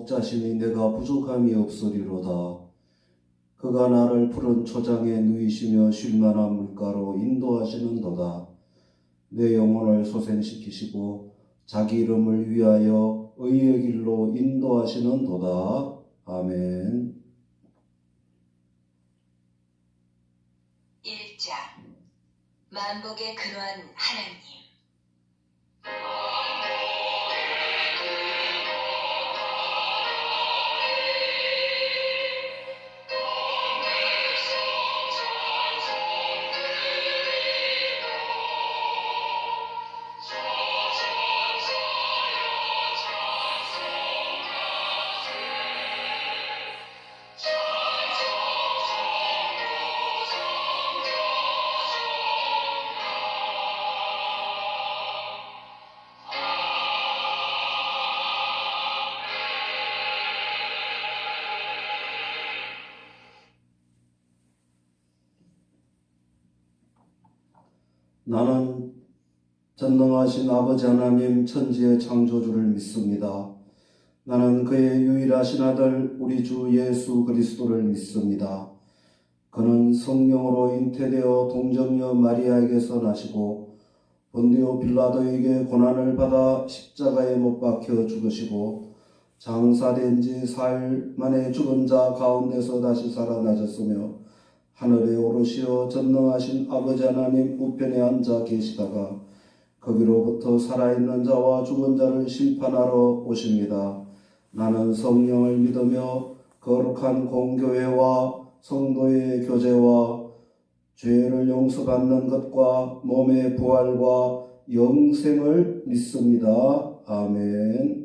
목자시니 내가 부족함이 없으리로다. 그가 나를 푸른 초장에 누이시며 쉴만한 물가로 인도하시는도다. 내 영혼을 소생시키시고 자기 이름을 위하여 의의 길로 인도하시는도다. 아멘. 1장 만복의 근원 하나님. 나는 전능하신 아버지 하나님 천지의 창조주를 믿습니다. 나는 그의 유일하신 아들 우리 주 예수 그리스도를 믿습니다. 그는 성령으로 잉태되어 동정녀 마리아에게서 나시고 본디오 빌라도에게 고난을 받아 십자가에 못 박혀 죽으시고 장사된 지 4일 만에 죽은 자 가운데서 다시 살아나셨으며 하늘에 오르시어 전능하신 아버지 하나님 우편에 앉아 계시다가 거기로부터 살아있는 자와 죽은 자를 심판하러 오십니다. 나는 성령을 믿으며 거룩한 공교회와 성도의 교제와 죄를 용서받는 것과 몸의 부활과 영생을 믿습니다. 아멘.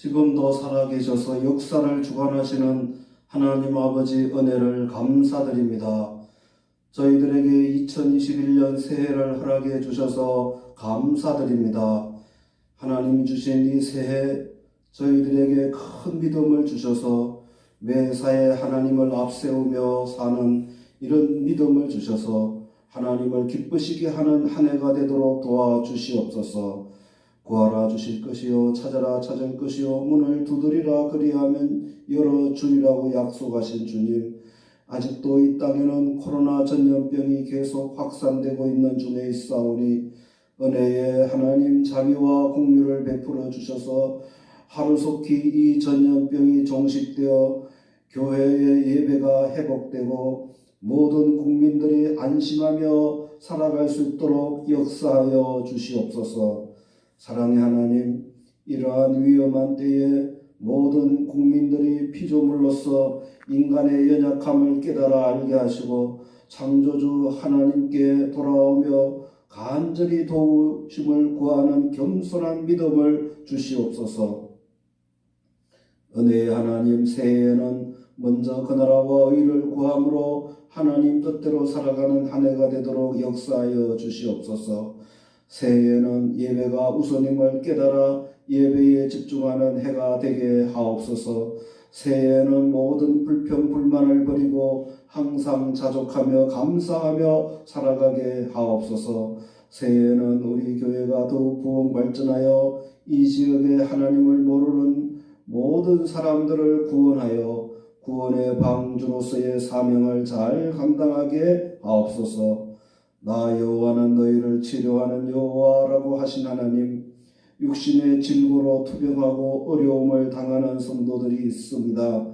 지금도 살아계셔서 역사를 주관하시는 하나님 아버지 은혜를 감사드립니다. 저희들에게 2021년 새해를 허락해 주셔서 감사드립니다. 하나님이 주신 이 새해 저희들에게 큰 믿음을 주셔서 매사에 하나님을 앞세우며 사는 이런 믿음을 주셔서 하나님을 기쁘시게 하는 한 해가 되도록 도와주시옵소서. 구하라 주실 것이요 찾아라 찾을 것이요 문을 두드리라 그리하면 열어주리라고 약속하신 주님, 아직도 이 땅에는 코로나 전염병이 계속 확산되고 있는 중에 있사오니 은혜의 하나님 자비와 공유를 베풀어 주셔서 하루속히 이 전염병이 종식되어 교회의 예배가 회복되고 모든 국민들이 안심하며 살아갈 수 있도록 역사하여 주시옵소서. 사랑의 하나님, 이러한 위험한 때에 모든 국민들이 피조물로서 인간의 연약함을 깨달아 알게 하시고 창조주 하나님께 돌아오며 간절히 도우심을 구하는 겸손한 믿음을 주시옵소서. 은혜의 하나님, 새해에는 먼저 그 나라와 의를 구함으로 하나님 뜻대로 살아가는 한 해가 되도록 역사하여 주시옵소서. 새해에는 예배가 우선임을 깨달아 예배에 집중하는 해가 되게 하옵소서. 새해에는 모든 불평 불만을 버리고 항상 자족하며 감사하며 살아가게 하옵소서. 새해에는 우리 교회가 더욱 부흥 발전하여 이 지역에 하나님을 모르는 모든 사람들을 구원하여 구원의 방주로서의 사명을 잘 감당하게 하옵소서. 나 여호와는 너희를 치료하는 여호와라고 하신 하나님, 육신의 질고로 투병하고 어려움을 당하는 성도들이 있습니다.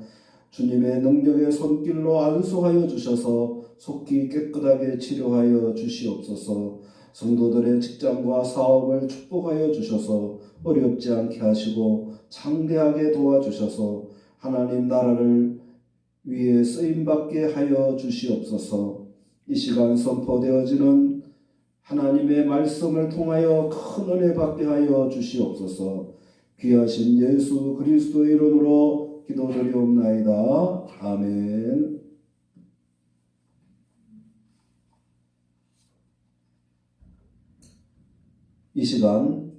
주님의 능력의 손길로 안수하여 주셔서 속히 깨끗하게 치료하여 주시옵소서. 성도들의 직장과 사업을 축복하여 주셔서 어렵지 않게 하시고 창대하게 도와주셔서 하나님 나라를 위해 쓰임받게 하여 주시옵소서. 이 시간 선포되어지는 하나님의 말씀을 통하여 큰 은혜 받게 하여 주시옵소서. 귀하신 예수 그리스도의 이름으로 기도드리옵나이다. 아멘. 이 시간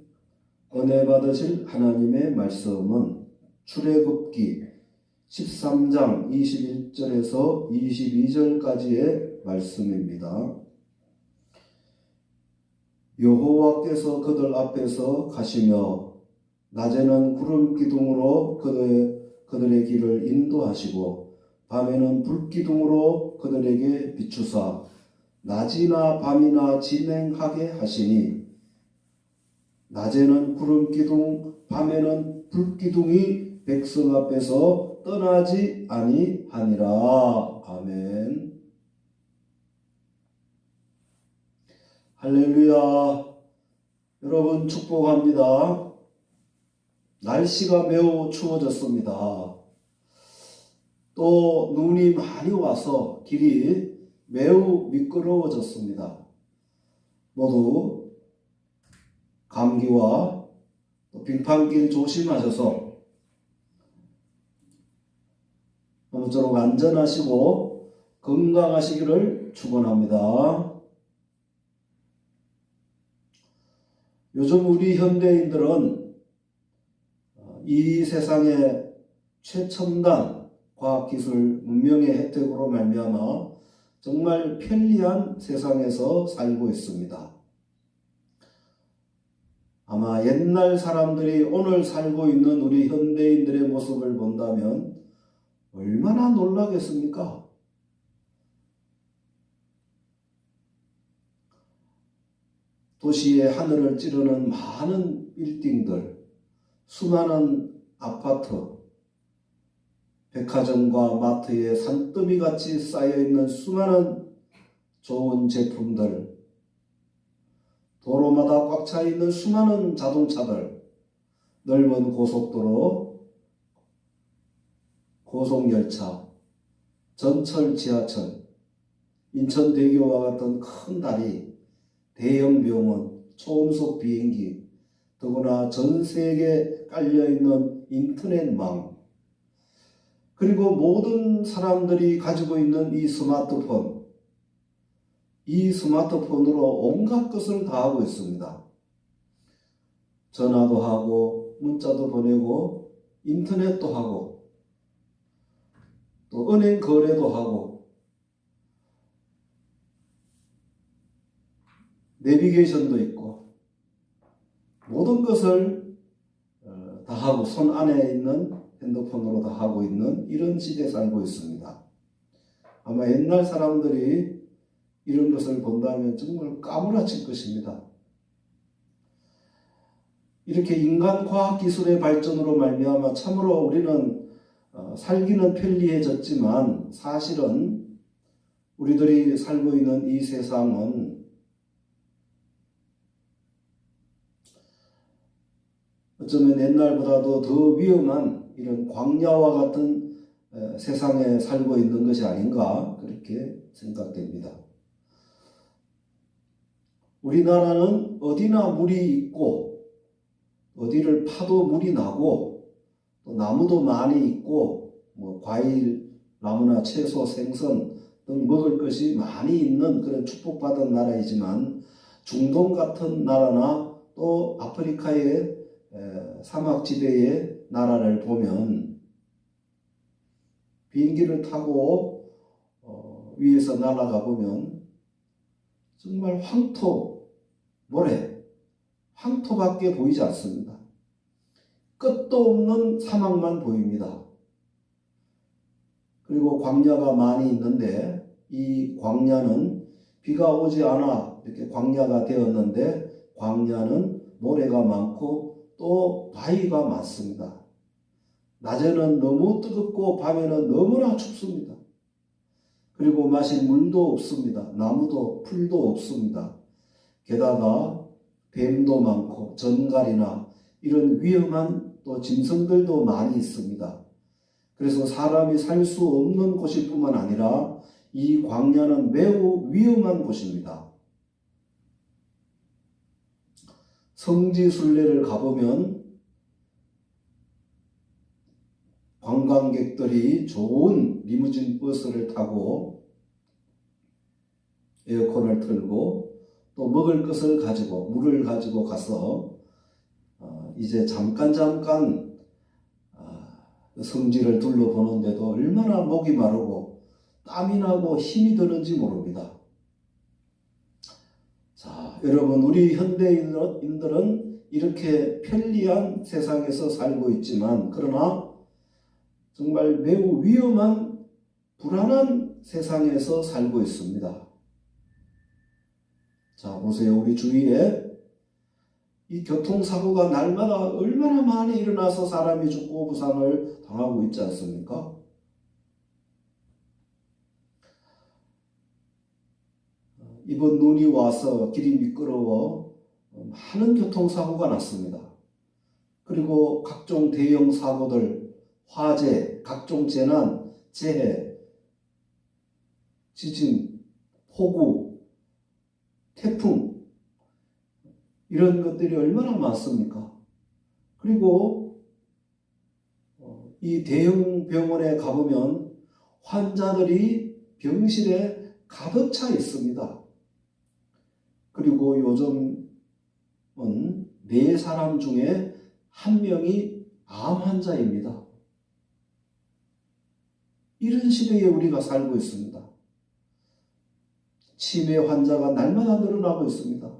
은혜 받으실 하나님의 말씀은 출애굽기 13장 21절에서 22절까지의 말씀입니다. 여호와께서 그들 앞에서 가시며 낮에는 구름 기둥으로 그들의 길을 인도하시고 밤에는 불 기둥으로 그들에게 비추사 낮이나 밤이나 진행하게 하시니 낮에는 구름 기둥 밤에는 불 기둥이 백성 앞에서 떠나지 아니하니라. 아멘. 할렐루야. 여러분 축복합니다. 날씨가 매우 추워졌습니다. 또 눈이 많이 와서 길이 매우 미끄러워졌습니다. 모두 감기와 빙판길 조심하셔서 아무쪼록 안전하시고 건강하시기를 축원합니다. 요즘 우리 현대인들은 이 세상의 최첨단 과학기술 문명의 혜택으로 말미암아 정말 편리한 세상에서 살고 있습니다. 아마 옛날 사람들이 오늘 살고 있는 우리 현대인들의 모습을 본다면 얼마나 놀라겠습니까? 도시의 하늘을 찌르는 많은 빌딩들, 수많은 아파트, 백화점과 마트에 산더미같이 쌓여있는 수많은 좋은 제품들, 도로마다 꽉 차있는 수많은 자동차들, 넓은 고속도로, 고속열차, 전철, 지하철, 인천대교와 같은 큰 다리, 대형 병원, 초음속 비행기, 더구나 전 세계에 깔려있는 인터넷망, 그리고 모든 사람들이 가지고 있는 이 스마트폰, 이 스마트폰으로 온갖 것을 다 하고 있습니다. 전화도 하고 문자도 보내고 인터넷도 하고 또 은행 거래도 하고 내비게이션도 있고 모든 것을 다 하고 손 안에 있는 핸드폰으로 다 하고 있는 이런 시대에 살고 있습니다. 아마 옛날 사람들이 이런 것을 본다면 정말 까무라칠 것입니다. 이렇게 인간 과학 기술의 발전으로 말미암아 참으로 우리는 살기는 편리해졌지만 사실은 우리들이 살고 있는 이 세상은 어쩌면 옛날보다도 더 위험한 이런 광야와 같은 세상에 살고 있는 것이 아닌가 그렇게 생각됩니다. 우리나라는 어디나 물이 있고 어디를 파도 물이 나고 또 나무도 많이 있고 뭐 과일, 나무나 채소, 생선 등 먹을 것이 많이 있는 그런 축복받은 나라이지만 중동 같은 나라나 또 아프리카의 사막지대의 나라를 보면 비행기를 타고 위에서 날아가 보면 정말 황토, 모래, 황토밖에 보이지 않습니다. 끝도 없는 사막만 보입니다. 그리고 광야가 많이 있는데 이 광야는 비가 오지 않아 이렇게 광야가 되었는데 광야는 모래가 많고 또 바위가 많습니다. 낮에는 너무 뜨겁고 밤에는 너무나 춥습니다. 그리고 마실 물도 없습니다. 나무도 풀도 없습니다. 게다가 뱀도 많고 전갈이나 이런 위험한 또 짐승들도 많이 있습니다. 그래서 사람이 살 수 없는 곳일 뿐만 아니라 이 광야는 매우 위험한 곳입니다. 성지순례를 가보면 관광객들이 좋은 리무진 버스를 타고 에어컨을 틀고 또 먹을 것을 가지고 물을 가지고 가서 이제 잠깐 성지를 둘러보는데도 얼마나 목이 마르고 땀이 나고 힘이 드는지 모릅니다. 자, 여러분, 우리 현대인들은 이렇게 편리한 세상에서 살고 있지만 그러나 정말 매우 위험한 불안한 세상에서 살고 있습니다. 자, 보세요. 우리 주위에 이 교통사고가 날마다 얼마나 많이 일어나서 사람이 죽고 부상을 당하고 있지 않습니까? 이번 눈이 와서 길이 미끄러워 많은 교통사고가 났습니다. 그리고 각종 대형 사고들, 화재, 각종 재난, 재해, 지진, 폭우, 태풍 이런 것들이 얼마나 많습니까? 그리고 이 대형 병원에 가보면 환자들이 병실에 가득 차 있습니다. 그리고 요즘은 4사람 중에 1명이 암 환자입니다. 이런 시대에 우리가 살고 있습니다. 치매 환자가 날마다 늘어나고 있습니다.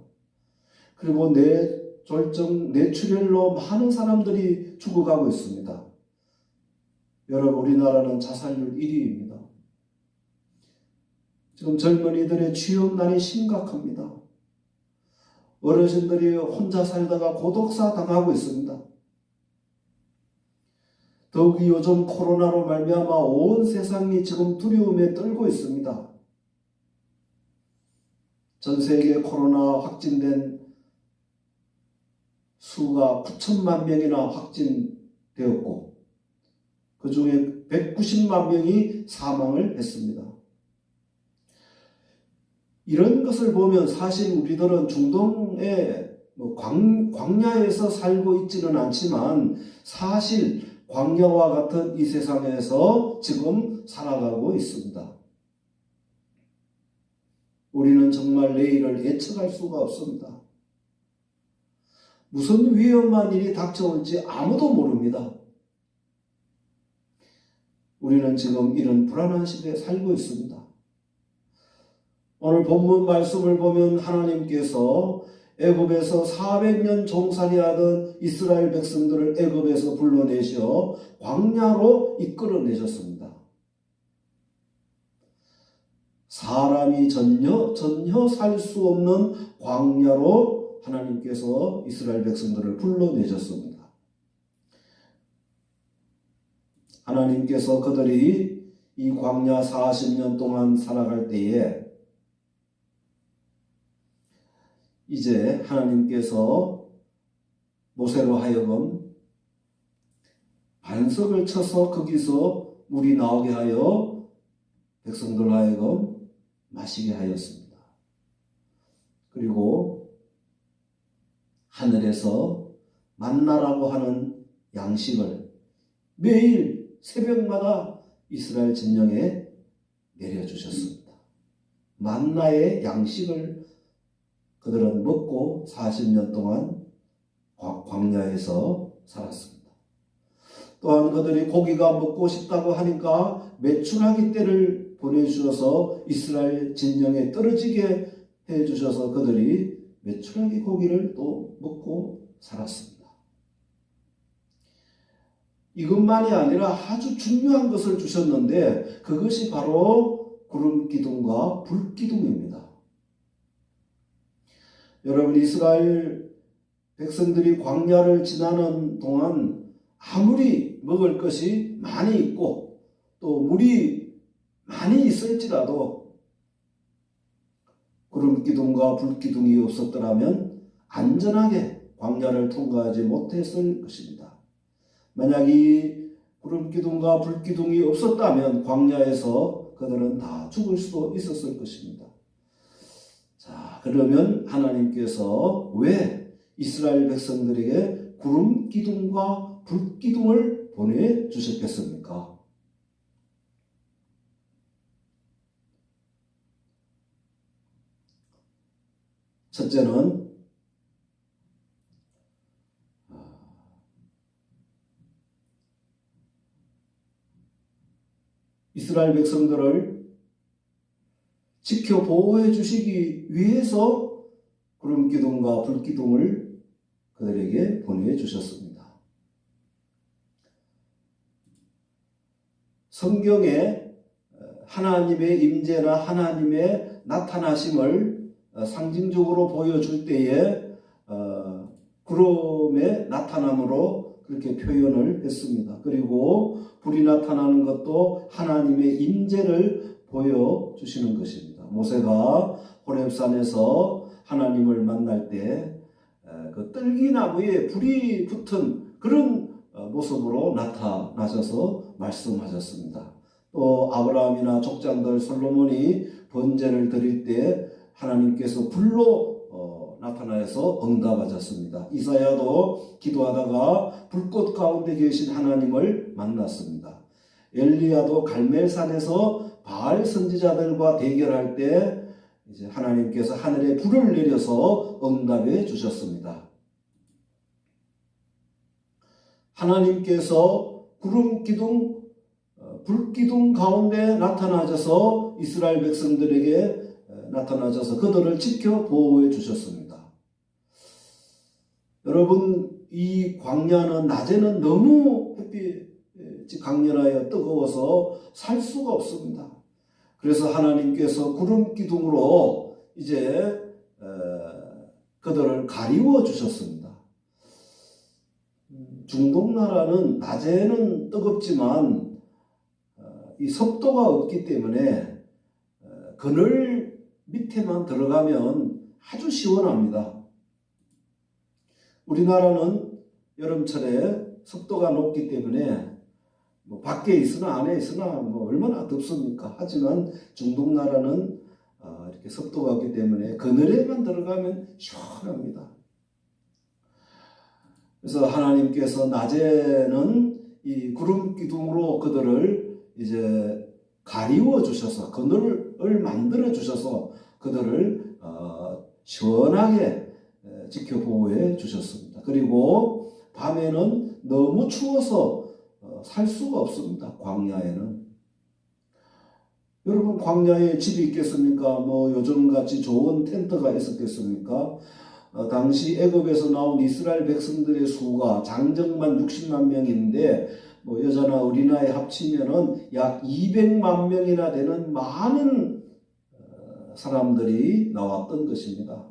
그리고 뇌졸중, 뇌출혈로 많은 사람들이 죽어가고 있습니다. 여러분, 우리나라는 자살률 1위입니다. 지금 젊은이들의 취업난이 심각합니다. 어르신들이 혼자 살다가 고독사 당하고 있습니다. 더욱이 요즘 코로나로 말미암아 온 세상이 지금 두려움에 떨고 있습니다. 전 세계 코로나 확진된 수가 9천만 명이나 확진되었고 그 중에 190만 명이 사망을 했습니다. 이런 것을 보면 사실 우리들은 중동의 광야에서 살고 있지는 않지만 사실 광야와 같은 이 세상에서 지금 살아가고 있습니다. 우리는 정말 내일을 예측할 수가 없습니다. 무슨 위험한 일이 닥쳐올지 아무도 모릅니다. 우리는 지금 이런 불안한 시대에 살고 있습니다. 오늘 본문 말씀을 보면 하나님께서 애굽에서 400년 종살이하던 이스라엘 백성들을 애굽에서 불러내셔 광야로 이끌어내셨습니다. 사람이 전혀 살 수 없는 광야로 하나님께서 이스라엘 백성들을 불러내셨습니다. 하나님께서 그들이 이 광야 40년 동안 살아갈 때에 이제 하나님께서 모세로 하여금 반석을 쳐서 거기서 물이 나오게 하여 백성들 하여금 마시게 하였습니다. 그리고 하늘에서 만나라고 하는 양식을 매일 새벽마다 이스라엘 진영에 내려주셨습니다. 만나의 양식을 그들은 먹고 40년 동안 광야에서 살았습니다. 또한 그들이 고기가 먹고 싶다고 하니까 메추라기 떼를 보내주셔서 이스라엘 진영에 떨어지게 해주셔서 그들이 메추라기 고기를 또 먹고 살았습니다. 이것만이 아니라 아주 중요한 것을 주셨는데 그것이 바로 구름 기둥과 불 기둥입니다. 여러분, 이스라엘 백성들이 광야를 지나는 동안 아무리 먹을 것이 많이 있고 또 물이 많이 있을지라도 구름 기둥과 불 기둥이 없었더라면 안전하게 광야를 통과하지 못했을 것입니다. 만약 이 구름 기둥과 불 기둥이 없었다면 광야에서 그들은 다 죽을 수도 있었을 것입니다. 자, 그러면 하나님께서 왜 이스라엘 백성들에게 구름 기둥과 불 기둥을 보내주셨겠습니까? 첫째는 이스라엘 백성들을 지켜 보호해 주시기 위해서 구름 기둥과 불 기둥을 그들에게 보내주셨습니다. 성경에 하나님의 임재나 하나님의 나타나심을 상징적으로 보여줄 때에 구름의 나타남으로 그렇게 표현을 했습니다. 그리고 불이 나타나는 것도 하나님의 임재를 보여주시는 것입니다. 모세가 호렙산에서 하나님을 만날 때 그 떨기나무에 불이 붙은 그런 모습으로 나타나셔서 말씀하셨습니다. 또 아브라함이나 족장들 솔로몬이 번제를 드릴 때 하나님께서 불로 나타나서 응답하셨습니다. 이사야도 기도하다가 불꽃 가운데 계신 하나님을 만났습니다. 엘리야도 갈멜산에서 바알 선지자들과 대결할 때 이제 하나님께서 하늘에 불을 내려서 응답해 주셨습니다. 하나님께서 구름 기둥, 불 기둥 가운데 나타나셔서 이스라엘 백성들에게 나타나셔서 그들을 지켜 보호해 주셨습니다. 여러분, 이 광야는 낮에는 너무 햇빛이 강렬하여 뜨거워서 살 수가 없습니다. 그래서 하나님께서 구름 기둥으로 이제 그들을 가리워 주셨습니다. 중동 나라는 낮에는 뜨겁지만 이 습도가 없기 때문에 그늘 밑에만 들어가면 아주 시원합니다. 우리나라는 여름철에 습도가 높기 때문에 뭐 밖에 있으나 안에 있으나 뭐 얼마나 덥습니까? 하지만 중동 나라는 이렇게 습도가 없기 때문에 그늘에만 들어가면 시원합니다. 그래서 하나님께서 낮에는 이 구름 기둥으로 그들을 이제 가리워 주셔서 그늘을 만들어 주셔서 그들을 시원하게 지켜 보호해 주셨습니다. 그리고 밤에는 너무 추워서 살 수가 없습니다. 광야에는. 여러분, 광야에 집이 있겠습니까? 뭐 요즘같이 좋은 텐트가 있었겠습니까? 당시 애굽에서 나온 이스라엘 백성들의 수가 장정만 60만 명인데 뭐 여자나 어린아이 합치면은 약 200만 명이나 되는 많은 사람들이 나왔던 것입니다.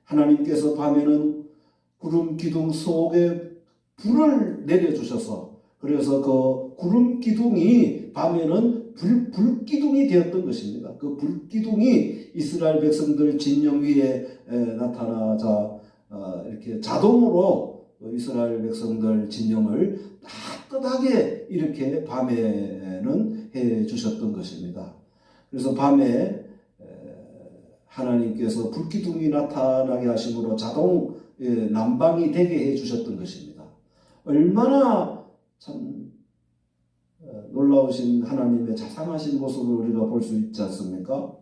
하나님께서 밤에는 구름 기둥 속에 불을 내려주셔서 그래서 그 구름 기둥이 밤에는 불기둥이 되었던 것입니다. 그 불기둥이 이스라엘 백성들 진영 위에 나타나자 이렇게 자동으로 이스라엘 백성들 진영을 따뜻하게 이렇게 밤에는 해 주셨던 것입니다. 그래서 밤에 하나님께서 불기둥이 나타나게 하심으로 자동 난방이 되게 해 주셨던 것입니다. 얼마나 참 놀라우신 하나님의 자상하신 모습을 우리가 볼 수 있지 않습니까?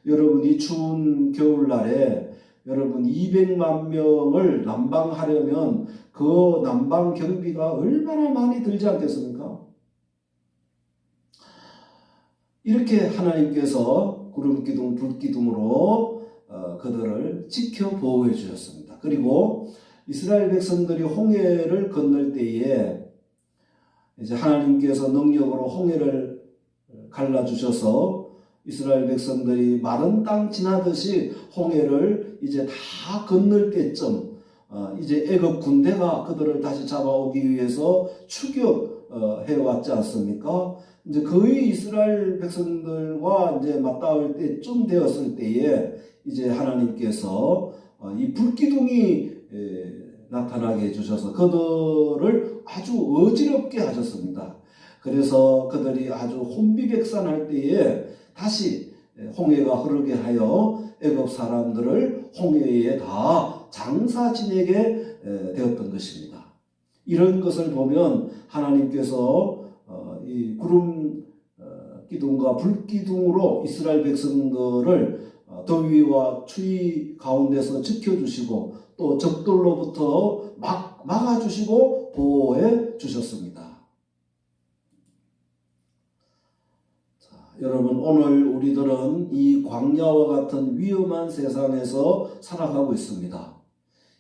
여러분, 이 추운 겨울날에 여러분 200만 명을 난방하려면 그 난방 경비가 얼마나 많이 들지 않겠습니까? 이렇게 하나님께서 구름기둥, 불기둥으로 그들을 지켜 보호해 주셨습니다. 그리고 이스라엘 백성들이 홍해를 건널 때에 이제 하나님께서 능력으로 홍해를 갈라주셔서 이스라엘 백성들이 마른 땅 지나듯이 홍해를 이제 다 건널 때쯤 이제 애굽 군대가 그들을 다시 잡아오기 위해서 추격해 왔지 않습니까? 이제 거의 이스라엘 백성들과 이제 맞닿을 때쯤 되었을 때에 이제 하나님께서 이 불기둥이 나타나게 해주셔서 그들을 아주 어지럽게 하셨습니다. 그래서 그들이 아주 혼비백산할 때에 다시 홍해가 흐르게 하여 애굽 사람들을 홍해에 다 장사 지내게 되었던 것입니다. 이런 것을 보면 하나님께서 이 구름 기둥과 불기둥으로 이스라엘 백성들을 더위와 추위 가운데서 지켜주시고 또 적들로부터 막아주시고 보호해 주셨습니다. 자, 여러분, 오늘 우리들은 이 광야와 같은 위험한 세상에서 살아가고 있습니다.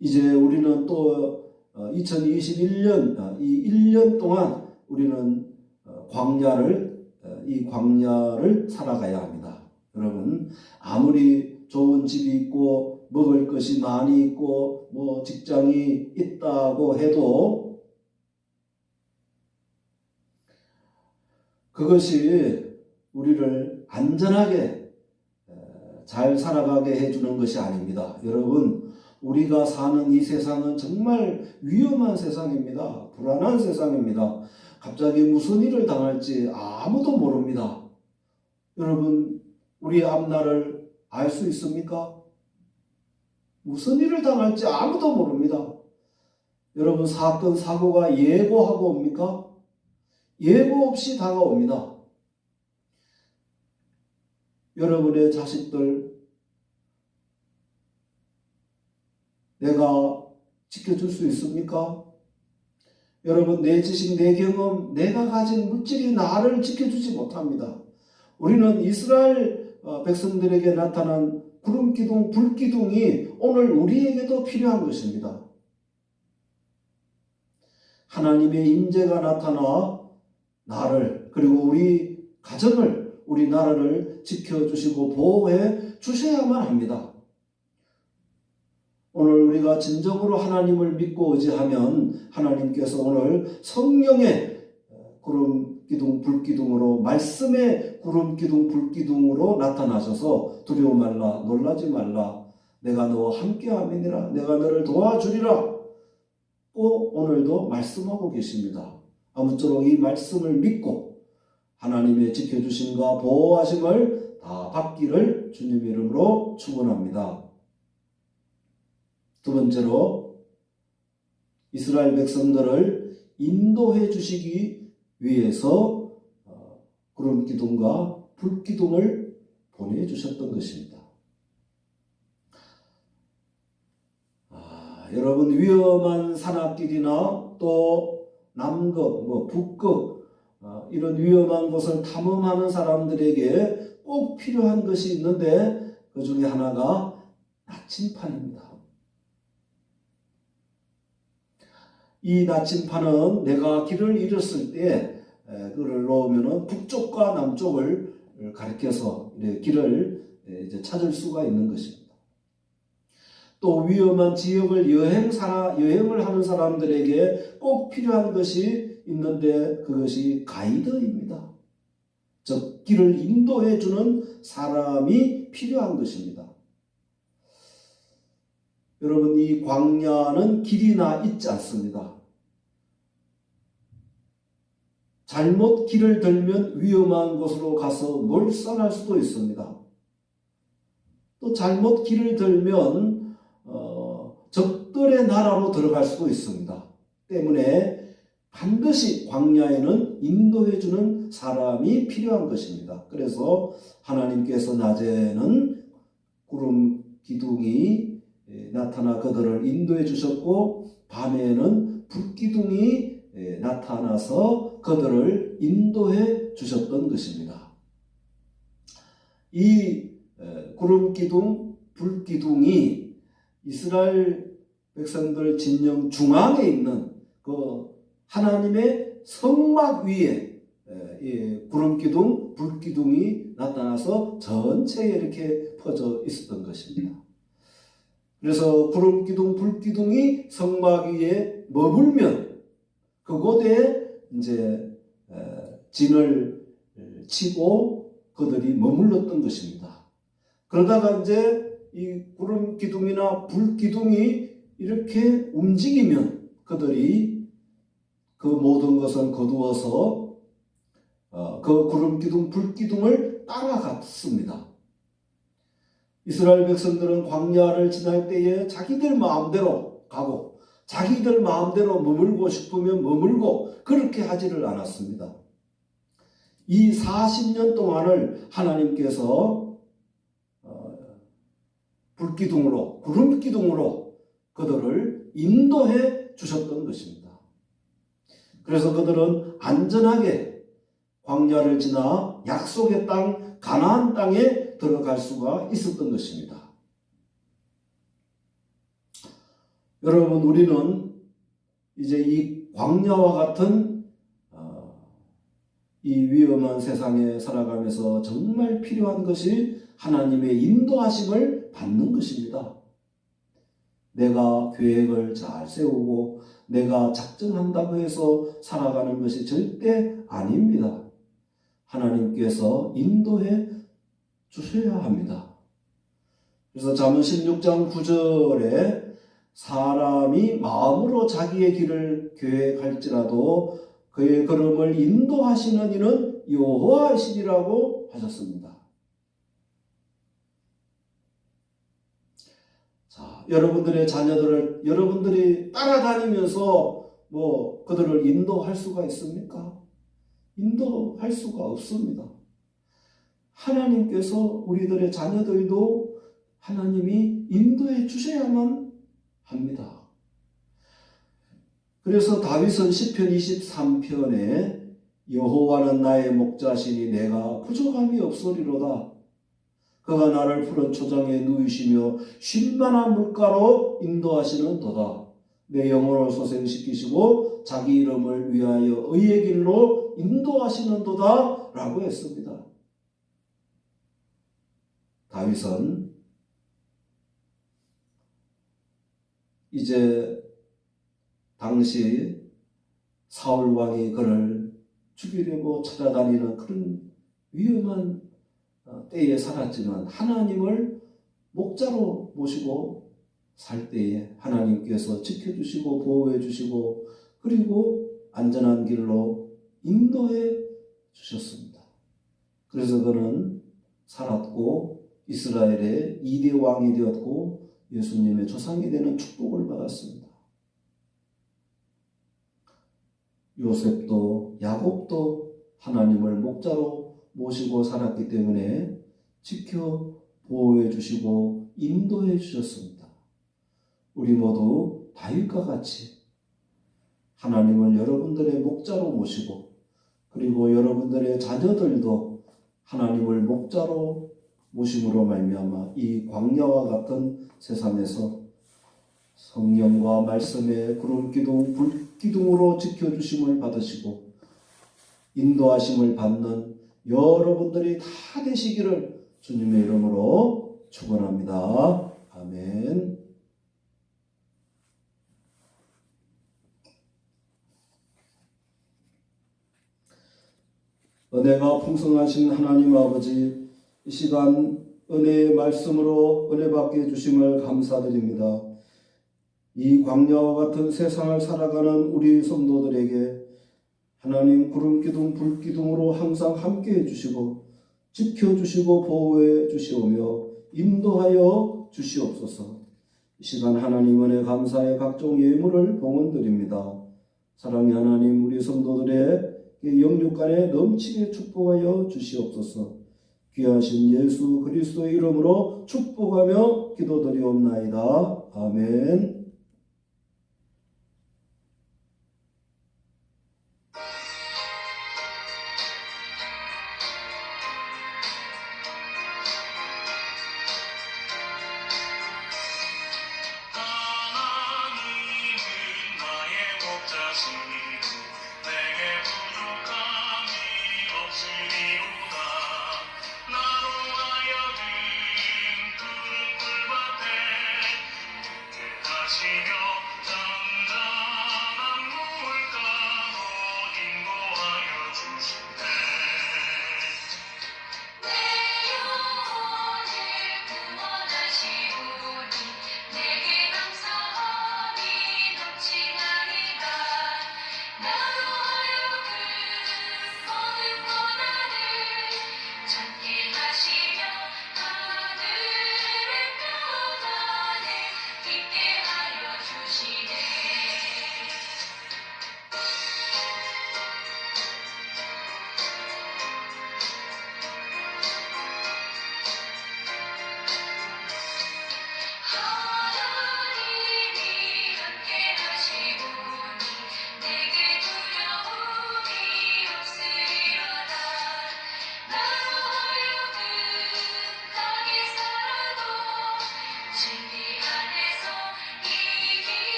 이제 우리는 또 2021년 이 1년 동안 우리는 이 광야를 살아가야 합니다. 여러분, 아무리 좋은 집이 있고 먹을 것이 많이 있고 뭐 직장이 있다고 해도 그것이 우리를 안전하게 잘 살아가게 해주는 것이 아닙니다. 여러분, 우리가 사는 이 세상은 정말 위험한 세상입니다. 불안한 세상입니다. 갑자기 무슨 일을 당할지 아무도 모릅니다. 여러분, 우리 앞날을 알 수 있습니까? 무슨 일을 당할지 아무도 모릅니다. 여러분, 사건, 사고가 예고하고 옵니까? 예고 없이 다가옵니다. 여러분의 자식들 내가 지켜줄 수 있습니까? 여러분, 내 지식, 내 경험, 내가 가진 물질이 나를 지켜주지 못합니다. 우리는 이스라엘 백성들에게 나타난 구름기둥, 불기둥이 오늘 우리에게도 필요한 것입니다. 하나님의 임재가 나타나 나를 그리고 우리 가정을, 우리 나라를 지켜주시고 보호해 주셔야만 합니다. 오늘 우리가 진정으로 하나님을 믿고 의지하면 하나님께서 오늘 성령의 구름기둥, 불기둥으로, 말씀의 구름기둥, 불기둥으로 나타나셔서 두려워 말라, 놀라지 말라, 내가 너와 함께함이니라, 내가 너를 도와주리라 꼭 오늘도 말씀하고 계십니다. 아무쪼록 이 말씀을 믿고 하나님의 지켜주심과 보호하심을 다 받기를 주님의 이름으로 축원합니다. 두 번째로, 이스라엘 백성들을 인도해 주시기 위해서 구름기둥과 불기둥을 보내주셨던 것입니다. 여러분, 위험한 산악길이나 또 남극, 북극 이런 위험한 곳을 탐험하는 사람들에게 꼭 필요한 것이 있는데 그 중에 하나가 나침판입니다. 이 나침판은 내가 길을 잃었을 때 그를 놓으면 북쪽과 남쪽을 가리켜서 길을 이제 찾을 수가 있는 것입니다. 또 위험한 지역을 여행을 하는 사람들에게 꼭 필요한 것이 있는데 그것이 가이드입니다. 즉 길을 인도해 주는 사람이 필요한 것입니다. 여러분, 이 광야는 길이나 있지 않습니다. 잘못 길을 들면 위험한 곳으로 가서 몰살할 수도 있습니다. 또 잘못 길을 들면 적들의 나라로 들어갈 수도 있습니다. 때문에 반드시 광야에는 인도해주는 사람이 필요한 것입니다. 그래서 하나님께서 낮에는 구름 기둥이 나타나 그들을 인도해 주셨고 밤에는 불기둥이 나타나서 그들을 인도해 주셨던 것입니다. 이 구름기둥, 불기둥이 이스라엘 백성들 진영 중앙에 있는 그 하나님의 성막 위에 구름기둥, 불기둥이 나타나서 전체에 이렇게 퍼져 있었던 것입니다. 그래서 구름기둥, 불기둥이 성막 위에 머물면 그곳에 이제 진을 치고 그들이 머물렀던 것입니다. 그러다가 이제 이 구름기둥이나 불기둥이 이렇게 움직이면 그들이 그 모든 것을 거두어서 그 구름기둥, 불기둥을 따라갔습니다. 이스라엘 백성들은 광야를 지날 때에 자기들 마음대로 가고 자기들 마음대로 머물고 싶으면 머물고 그렇게 하지를 않았습니다. 이 40년 동안을 하나님께서 불기둥으로, 구름기둥으로 그들을 인도해 주셨던 것입니다. 그래서 그들은 안전하게 광야를 지나 약속의 땅, 가나안 땅에 들어갈 수가 있었던 것입니다. 여러분, 우리는 이제 이 광야와 같은 이 위험한 세상에 살아가면서 정말 필요한 것이 하나님의 인도하심을 받는 것입니다. 내가 계획을 잘 세우고 내가 작정한다고 해서 살아가는 것이 절대 아닙니다. 하나님께서 인도해 주셔야 합니다. 그래서 잠언 16장 9절에 사람이 마음으로 자기의 길을 계획할지라도 그의 걸음을 인도하시는 이는 여호와이시리라고 하셨습니다. 자, 여러분들의 자녀들을 여러분들이 따라다니면서 그들을 인도할 수가 있습니까? 인도할 수가 없습니다. 하나님께서 우리들의 자녀들도 하나님이 인도해 주셔야만 합니다. 그래서 다윗은 시편 23편에 여호와는 나의 목자시니 내가 부족함이 없으리로다. 그가 나를 푸른 초장에 누이시며 쉴만한 물가로 인도하시는 도다. 내 영혼을 소생시키시고 자기 이름을 위하여 의의 길로 인도하시는 도다 라고 했습니다. 다윗은 이제 당시 사울 왕이 그를 죽이려고 찾아다니는 그런 위험한 때에 살았지만 하나님을 목자로 모시고 살 때에 하나님께서 지켜주시고 보호해 주시고 그리고 안전한 길로 인도해 주셨습니다. 그래서 그는 살았고 이스라엘의 2대 왕이 되었고 예수님의 조상이 되는 축복을 받았습니다. 요셉도 야곱도 하나님을 목자로 모시고 살았기 때문에 지켜 보호해 주시고 인도해 주셨습니다. 우리 모두 다윗과 같이 하나님을 여러분들의 목자로 모시고 그리고 여러분들의 자녀들도 하나님을 목자로 모심으로 말미암아 이 광야와 같은 세상에서 성령과 말씀의 구름기둥, 불기둥으로 지켜주심을 받으시고 인도하심을 받는 여러분들이 다 되시기를 주님의 이름으로 축원합니다. 아멘. 은혜가 풍성하신 하나님 아버지, 이 시간 은혜의 말씀으로 은혜 받게 해주심을 감사드립니다. 이 광야와 같은 세상을 살아가는 우리 성도들에게 하나님 구름기둥 불기둥으로 항상 함께 해주시고 지켜주시고 보호해 주시오며 인도하여 주시옵소서. 이 시간 하나님 은혜 감사의 각종 예물을 봉헌드립니다. 사랑의 하나님, 우리 성도들의 영육간에 넘치게 축복하여 주시옵소서. 귀하신 예수 그리스도의 이름으로 축복하며 기도드리옵나이다. 아멘.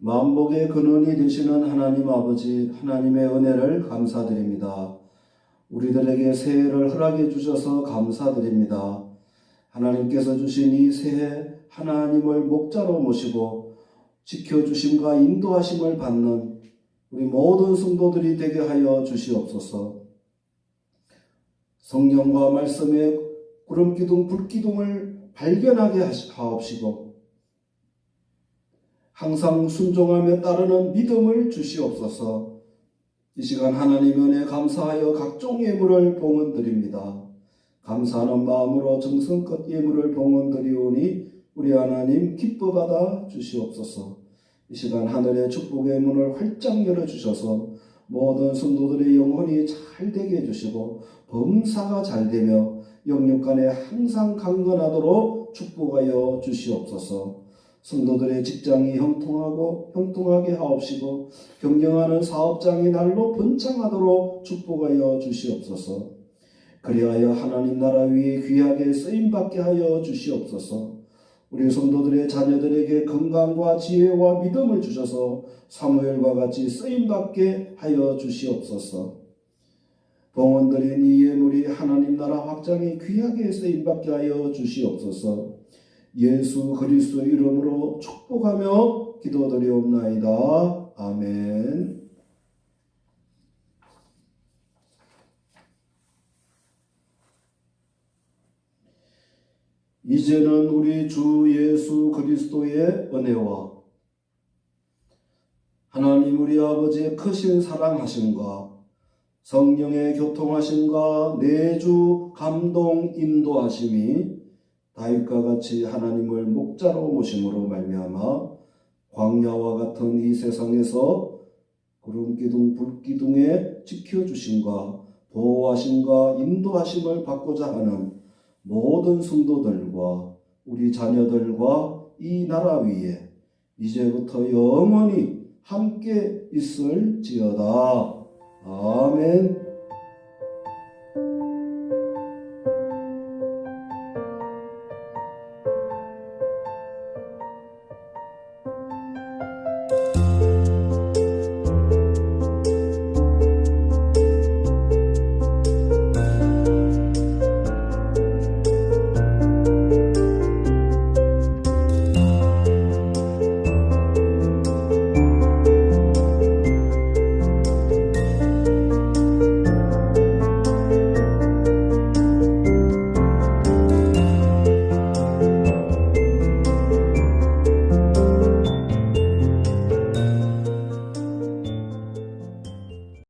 만복의 근원이 되시는 하나님 아버지, 하나님의 은혜를 감사드립니다. 우리들에게 새해를 허락해 주셔서 감사드립니다. 하나님께서 주신 이 새해 하나님을 목자로 모시고 지켜주심과 인도하심을 받는 우리 모든 성도들이 되게 하여 주시옵소서. 성령과 말씀의 구름기둥 불기둥을 발견하게 하옵시고 항상 순종하며 따르는 믿음을 주시옵소서. 이 시간 하나님 은혜 감사하여 각종 예물을 봉헌드립니다. 감사하는 마음으로 정성껏 예물을 봉헌드리오니 우리 하나님 기뻐 받아 주시옵소서. 이 시간 하늘의 축복의 문을 활짝 열어주셔서 모든 성도들의 영혼이 잘 되게 해주시고 범사가 잘 되며 영육간에 항상 강건하도록 축복하여 주시옵소서. 성도들의 직장이 형통하게 하옵시고 경영하는 사업장이 날로 번창하도록 축복하여 주시옵소서. 그리하여 하나님 나라 위에 귀하게 쓰임받게 하여 주시옵소서. 우리 성도들의 자녀들에게 건강과 지혜와 믿음을 주셔서 사무엘과 같이 쓰임받게 하여 주시옵소서. 봉헌드린 이 예물이 하나님 나라 확장에 귀하게 쓰임받게 하여 주시옵소서. 예수 그리스도의 이름으로 축복하며 기도드리옵나이다. 아멘. 이제는 우리 주 예수 그리스도의 은혜와 하나님 우리 아버지의 크신 사랑하심과 성령의 교통하심과 내주 감동 인도하심이 다윗과 같이 하나님을 목자로 모심으로 말미암아 광야와 같은 이 세상에서 구름기둥 불기둥에 지켜주심과 보호하심과 인도하심을 받고자 하는 모든 성도들과 우리 자녀들과 이 나라 위에 이제부터 영원히 함께 있을지어다. 아멘.